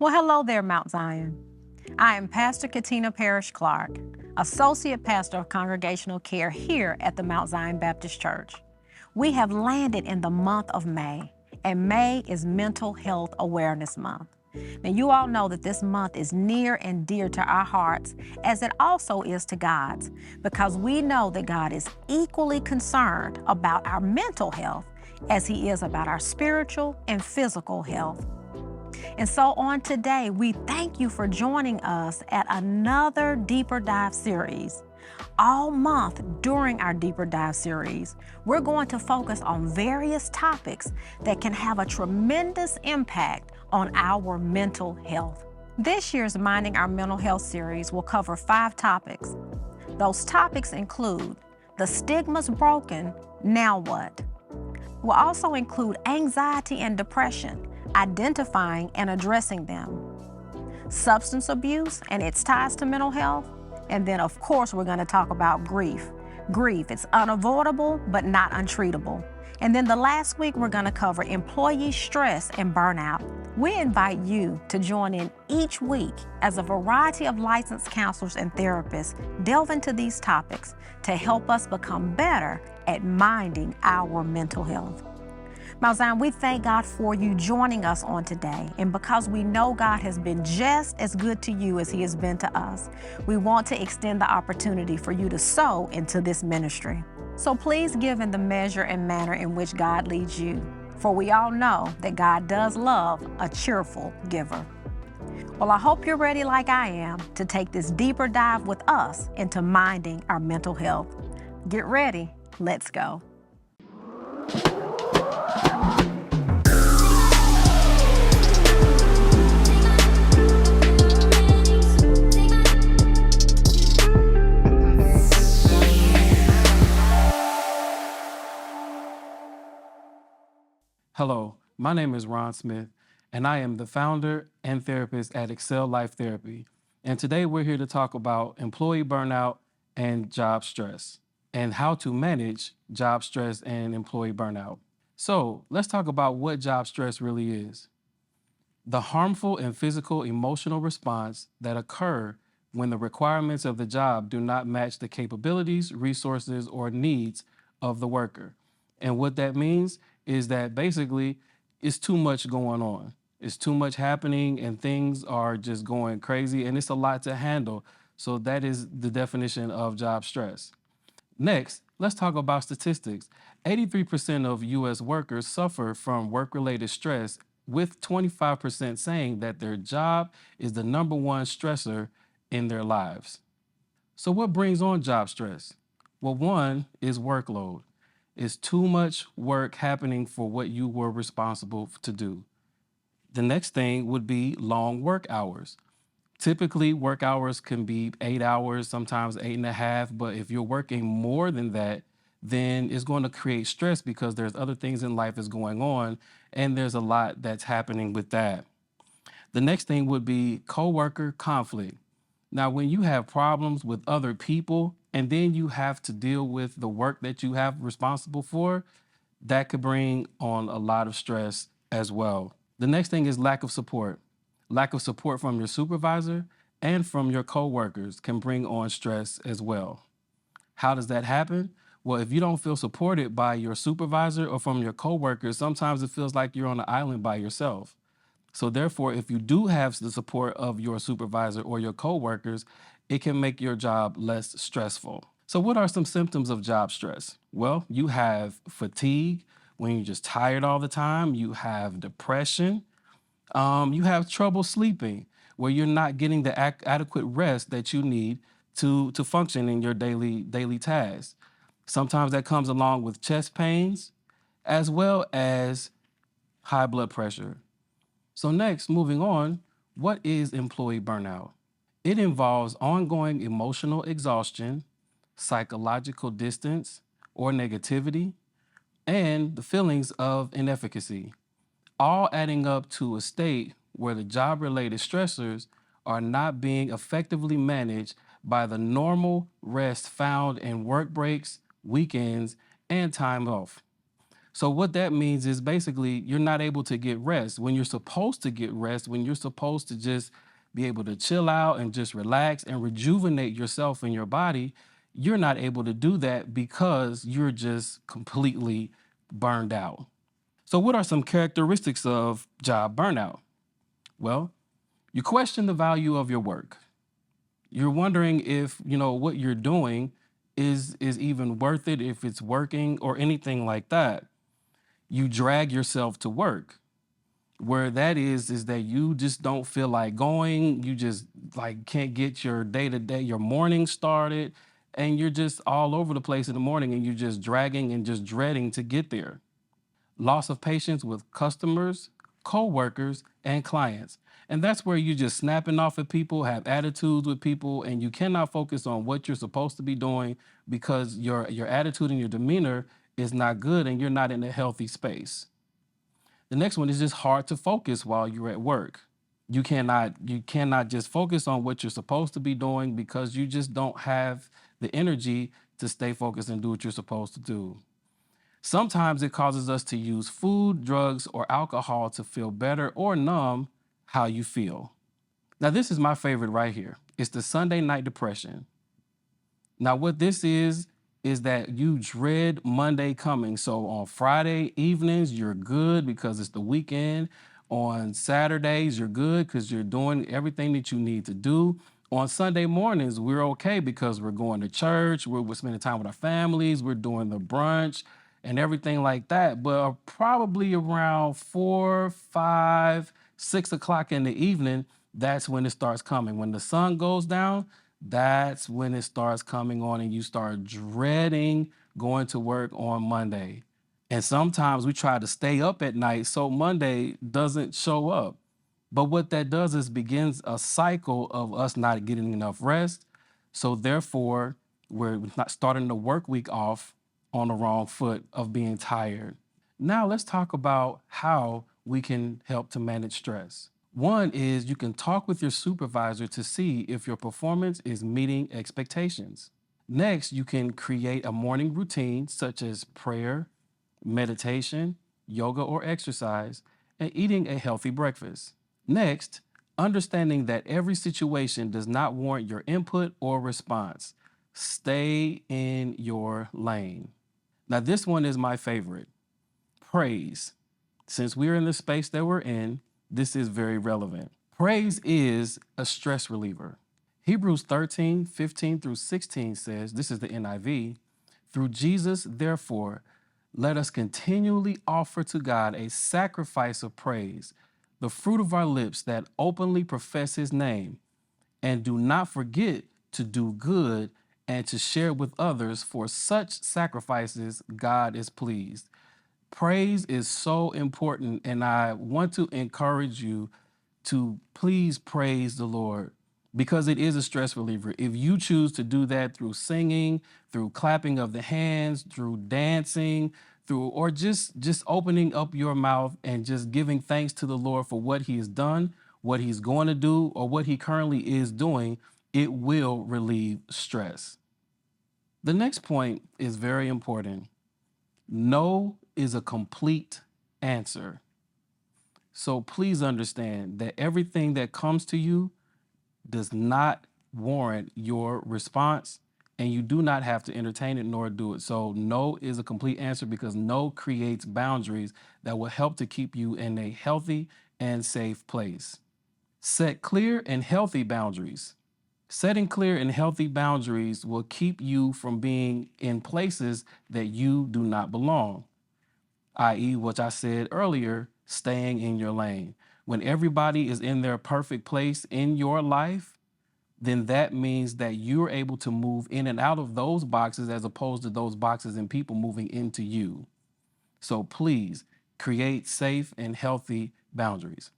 Well, hello there, Mount Zion. I am Pastor Katina Parrish Clark, Associate Pastor of Congregational Care here at the Mount Zion Baptist Church. We have landed in the month of May, and May is Mental Health Awareness Month. Now, you all know that this month is near and dear to our hearts, as it also is to God's, because we know that God is equally concerned about our mental health as He is about our spiritual and physical health. And so on today, we thank you for joining us at another Deeper Dive series. All month during our Deeper Dive series, we're going to focus on various topics that can have a tremendous impact on our mental health. This year's Minding Our Mental Health series will cover 5 topics. Those topics include the stigmas broken, now what? We'll also include anxiety and depression, identifying and addressing them, substance abuse and its ties to mental health, and then of course we're going to talk about grief. Grief, it's unavoidable but not untreatable. And then the last week we're going to cover employee stress and burnout. We invite you to join in each week as a variety of licensed counselors and therapists delve into these topics to help us become better at minding our mental health. Mount Zion, we thank God for you joining us on today. And because we know God has been just as good to you as He has been to us, we want to extend the opportunity for you to sow into this ministry. So please give in the measure and manner in which God leads you, for we all know that God does love a cheerful giver. Well, I hope you're ready like I am to take this deeper dive with us into minding our mental health. Get ready, let's go. Hello, my name is Ron Smith, and I am the founder and therapist at Excel Life Therapy. And today we're here to talk about employee burnout and job stress, and how to manage job stress and employee burnout. So let's talk about what job stress really is. The harmful and physical emotional response that occur when the requirements of the job do not match the capabilities, resources, or needs of the worker. And what that means is that basically it's too much going on. It's too much happening and things are just going crazy and it's a lot to handle. So that is the definition of job stress. Next, let's talk about statistics. 83% of US workers suffer from work-related stress, with 25% saying that their job is the number one stressor in their lives. So what brings on job stress? Well, one is workload. It's too much work happening for what you were responsible to do. The next thing would be long work hours. Typically, work hours can be 8 hours, sometimes 8.5, but if you're working more than that, then it's going to create stress because there's other things in life that's going on, and there's a lot that's happening with that. The next thing would be coworker conflict. Now, when you have problems with other people, and then you have to deal with the work that you have responsible for, that could bring on a lot of stress as well. The next thing is lack of support. Lack of support from your supervisor and from your coworkers can bring on stress as well. How does that happen? Well, if you don't feel supported by your supervisor or from your coworkers, sometimes it feels like you're on an island by yourself. So therefore, if you do have the support of your supervisor or your coworkers, it can make your job less stressful. So what are some symptoms of job stress? Well, you have fatigue when you're just tired all the time. You have depression. You have trouble sleeping where you're not getting the adequate rest that you need to function in your daily tasks. Sometimes that comes along with chest pains as well as high blood pressure. So next, moving on, what is employee burnout? It involves ongoing emotional exhaustion, psychological distance or negativity, and the feelings of inefficacy, all adding up to a state where the job-related stressors are not being effectively managed by the normal rest found in work breaks, weekends, and time off. So what that means is basically you're not able to get rest when you're supposed to get rest, when you're supposed to just be able to chill out and just relax and rejuvenate yourself and your body. You're not able to do that because you're just completely burned out. So what are some characteristics of job burnout? Well, you question the value of your work. You're wondering if, what you're doing is even worth it, if it's working or anything like that. You drag yourself to work. Where that is that you just don't feel like going. You just like can't get your day to day, your morning started, and you're just all over the place in the morning and you're just dragging and just dreading to get there. Loss of patience with customers, co-workers, and clients. And that's where you're just snapping off at people, have attitudes with people, and you cannot focus on what you're supposed to be doing because your attitude and your demeanor is not good and you're not in a healthy space. The next one is just hard to focus while you're at work. You cannot just focus on what you're supposed to be doing because you just don't have the energy to stay focused and do what you're supposed to do. Sometimes it causes us to use food, drugs, or alcohol to feel better or numb how you feel. Now, this is my favorite right here. It's the Sunday night depression. Now, what this is that you dread Monday coming. So on Friday evenings, you're good because it's the weekend. On Saturdays, you're good because you're doing everything that you need to do. On Sunday mornings, we're okay because we're going to church, we're spending time with our families, we're doing the brunch and everything like that. But probably around 4, 5, 6 o'clock in the evening, that's when it starts coming. When the sun goes down, that's when it starts coming on and you start dreading going to work on Monday. And sometimes we try to stay up at night so Monday doesn't show up. But what that does is begins a cycle of us not getting enough rest. So therefore, we're not starting the work week off on the wrong foot of being tired. Now let's talk about how we can help to manage stress. One is you can talk with your supervisor to see if your performance is meeting expectations. Next, you can create a morning routine such as prayer, meditation, yoga, or exercise, and eating a healthy breakfast. Next, understanding that every situation does not warrant your input or response. Stay in your lane. Now, this one is my favorite. Praise. Since we're in the space that we're in, this is very relevant. Praise is a stress reliever. Hebrews 13:15-16 says, this is the NIV, through Jesus, therefore, let us continually offer to God a sacrifice of praise, the fruit of our lips that openly profess his name, and do not forget to do good and to share with others, for such sacrifices God is pleased. Praise is so important, and I want to encourage you to please praise the Lord because it is a stress reliever. If you choose to do that through singing, through clapping of the hands, through dancing, through or just opening up your mouth and just giving thanks to the Lord for what he has done, what he's going to do, or what he currently is doing, it will relieve stress. The next point is very important. No is a complete answer. So please understand that everything that comes to you does not warrant your response, and you do not have to entertain it nor do it. So no is a complete answer because no creates boundaries that will help to keep you in a healthy and safe place. Set clear and healthy boundaries. Setting clear and healthy boundaries will keep you from being in places that you do not belong, i.e., what I said earlier, staying in your lane. When everybody is in their perfect place in your life, then that means that you're able to move in and out of those boxes as opposed to those boxes and people moving into you. So please create safe and healthy boundaries.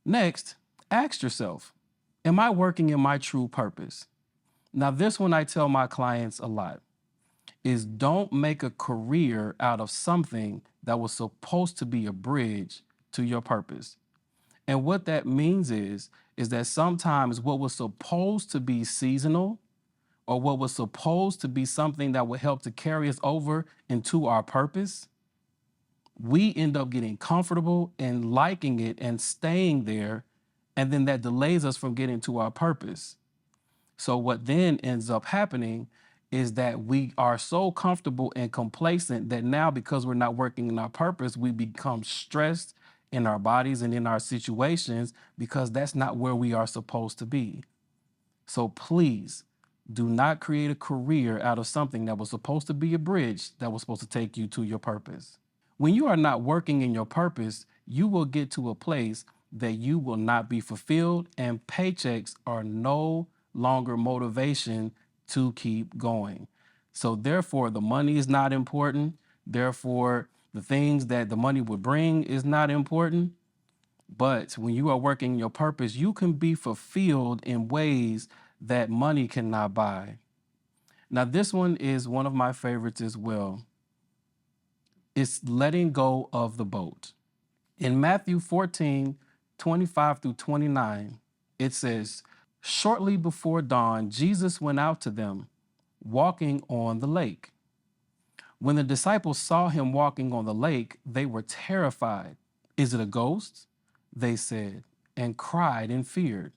Next, ask yourself, am I working in my true purpose? Now, this one I tell my clients a lot is don't make a career out of something that was supposed to be a bridge to your purpose. And what that means is that sometimes what was supposed to be seasonal or what was supposed to be something that would help to carry us over into our purpose, we end up getting comfortable and liking it and staying there. And then that delays us from getting to our purpose. So what then ends up happening is that we are so comfortable and complacent that now, because we're not working in our purpose, we become stressed in our bodies and in our situations because that's not where we are supposed to be. So please do not create a career out of something that was supposed to be a bridge that was supposed to take you to your purpose. When you are not working in your purpose, you will get to a place that you will not be fulfilled, and paychecks are no longer motivation to keep going. So, therefore, the money is not important. Therefore, the things that the money would bring is not important. But when you are working your purpose, you can be fulfilled in ways that money cannot buy. Now, this one is one of my favorites as well. It's letting go of the boat. In Matthew 14:25 through 29, it says, "Shortly before dawn, Jesus went out to them, walking on the lake. When the disciples saw him walking on the lake, they were terrified. 'Is it a ghost?' they said, and cried and feared.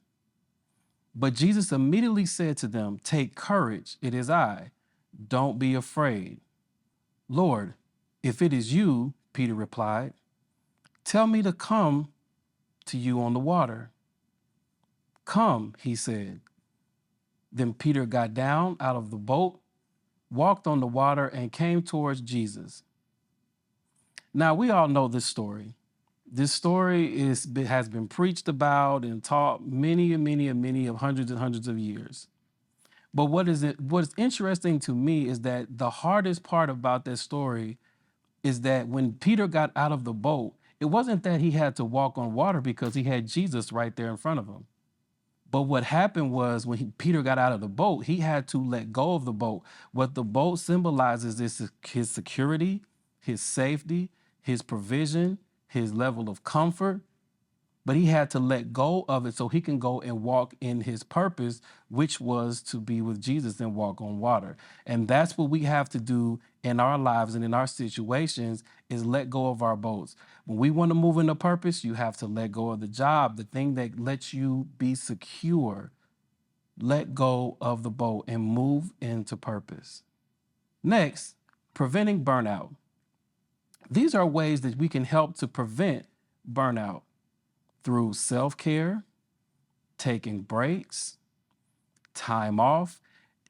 But Jesus immediately said to them, 'Take courage, it is I. Don't be afraid.' 'Lord, if it is you,' Peter replied, 'tell me to come to you on the water.' 'Come,' he said. Then Peter got down out of the boat, walked on the water, and came towards Jesus. Now, we all know this story. This story has been preached about and taught many and many and many of hundreds and hundreds of years. But what is interesting to me is that the hardest part about that story is that when Peter got out of the boat, it wasn't that he had to walk on water because he had Jesus right there in front of him. But what happened was when Peter got out of the boat, he had to let go of the boat. What the boat symbolizes is his security, his safety, his provision, his level of comfort. But he had to let go of it so he can go and walk in his purpose, which was to be with Jesus and walk on water. And that's what we have to do in our lives and in our situations, is let go of our boats. When we want to move into purpose, you have to let go of the job, the thing that lets you be secure. Let go of the boat and move into purpose. Next, preventing burnout. These are ways that we can help to prevent burnout through self-care, taking breaks, time off,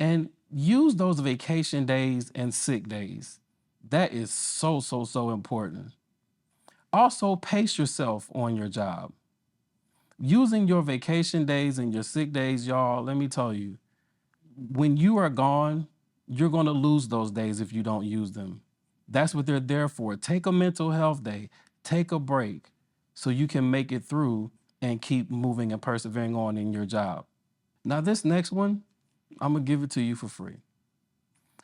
and use those vacation days and sick days. That is so, so, so important. Also, pace yourself on your job. Using your vacation days and your sick days, y'all, let me tell you, when you are gone, you're going to lose those days if you don't use them. That's what they're there for. Take a mental health day, take a break so you can make it through and keep moving and persevering on in your job. Now, this next one, I'm going to give it to you for free.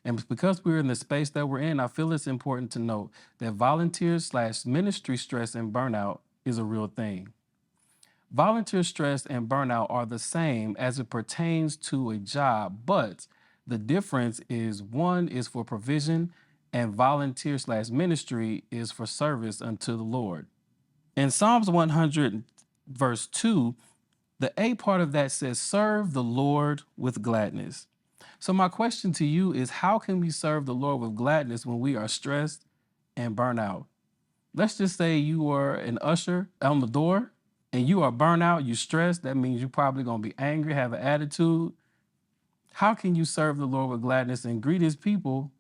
And because we're in the space that we're in, I feel it's important to note that volunteer/ministry stress and burnout is a real thing. Volunteer stress and burnout are the same as it pertains to a job, but the difference is one is for provision and volunteer/ministry is for service unto the Lord. In Psalms 100, verse 2, the A part of that says, serve the Lord with gladness. So my question to you is, how can we serve the Lord with gladness when we are stressed and burnt out? Let's just say you are an usher on the door and you are burnt out, you're stressed. That means you're probably going to be angry, have an attitude. How can you serve the Lord with gladness and greet his people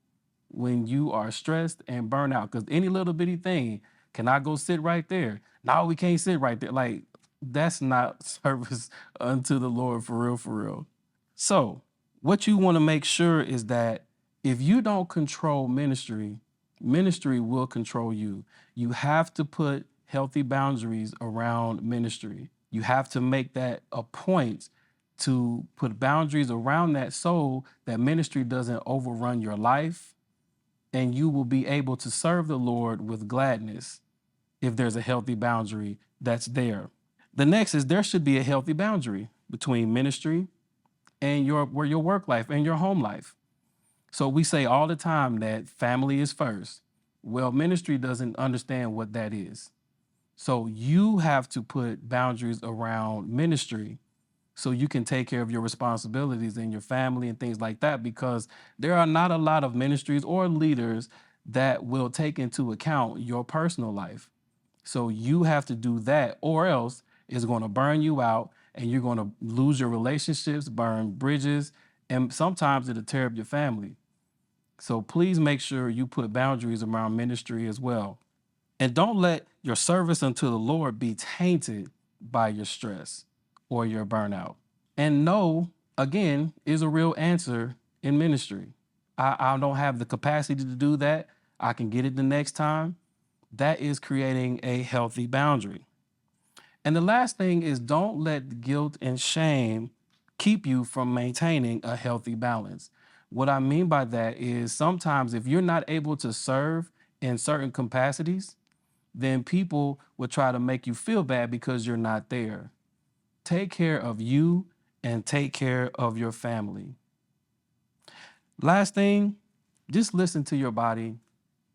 when you are stressed and burnt out? Because any little bitty thing, can I go sit right there? No, we can't sit right there. Like, that's not service unto the Lord for real, for real. So, what you want to make sure is that if you don't control ministry, ministry will control you. You have to put healthy boundaries around ministry. You have to make that a point to put boundaries around that so that ministry doesn't overrun your life, and you will be able to serve the Lord with gladness if there's a healthy boundary that's there. The next is there should be a healthy boundary between ministry and your work life and your home life. So we say all the time that family is first. Well, ministry doesn't understand what that is. So you have to put boundaries around ministry so you can take care of your responsibilities and your family and things like that, because there are not a lot of ministries or leaders that will take into account your personal life. So you have to do that, or else it's going to burn you out and you're going to lose your relationships, burn bridges, and sometimes it'll tear up your family. So please make sure you put boundaries around ministry as well. And don't let your service unto the Lord be tainted by your stress or your burnout. And no, again, is a real answer in ministry. I don't have the capacity to do that. I can get it the next time. That is creating a healthy boundary. And the last thing is, don't let guilt and shame keep you from maintaining a healthy balance. What I mean by that is sometimes if you're not able to serve in certain capacities, then people will try to make you feel bad because you're not there. Take care of you and take care of your family. Last thing, just listen to your body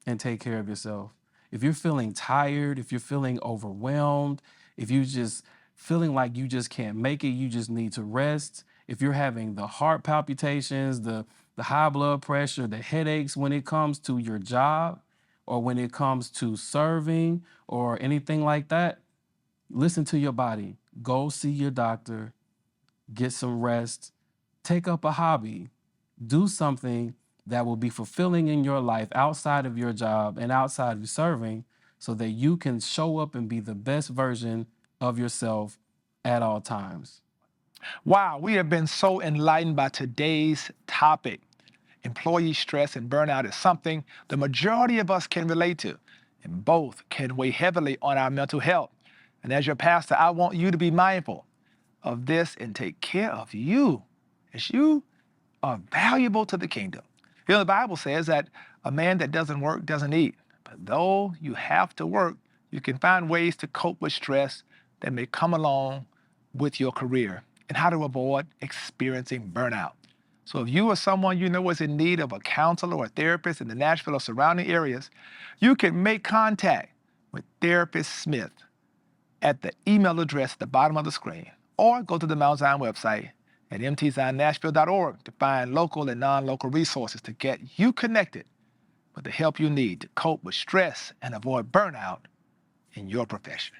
and take care of yourself. If you're feeling tired, if you're feeling overwhelmed, if you just feeling like you just can't make it, you just need to rest. If you're having the heart palpitations, the high blood pressure, the headaches when it comes to your job or when it comes to serving or anything like that, listen to your body. Go see your doctor, get some rest, take up a hobby, do something that will be fulfilling in your life outside of your job and outside of serving so that you can show up and be the best version of yourself at all times. Wow, we have been so enlightened by today's topic. Employee stress and burnout is something the majority of us can relate to, and both can weigh heavily on our mental health. And as your pastor, I want you to be mindful of this and take care of you, as you are valuable to the kingdom. You know, the Bible says that a man that doesn't work doesn't eat. But though you have to work, you can find ways to cope with stress that may come along with your career and how to avoid experiencing burnout. So if you or someone you know is in need of a counselor or a therapist in the Nashville or surrounding areas, you can make contact with Therapist Smith at the email address at the bottom of the screen, or go to the Mount Zion website at mtzionnashville.org to find local and non-local resources to get you connected with the help you need to cope with stress and avoid burnout in your profession.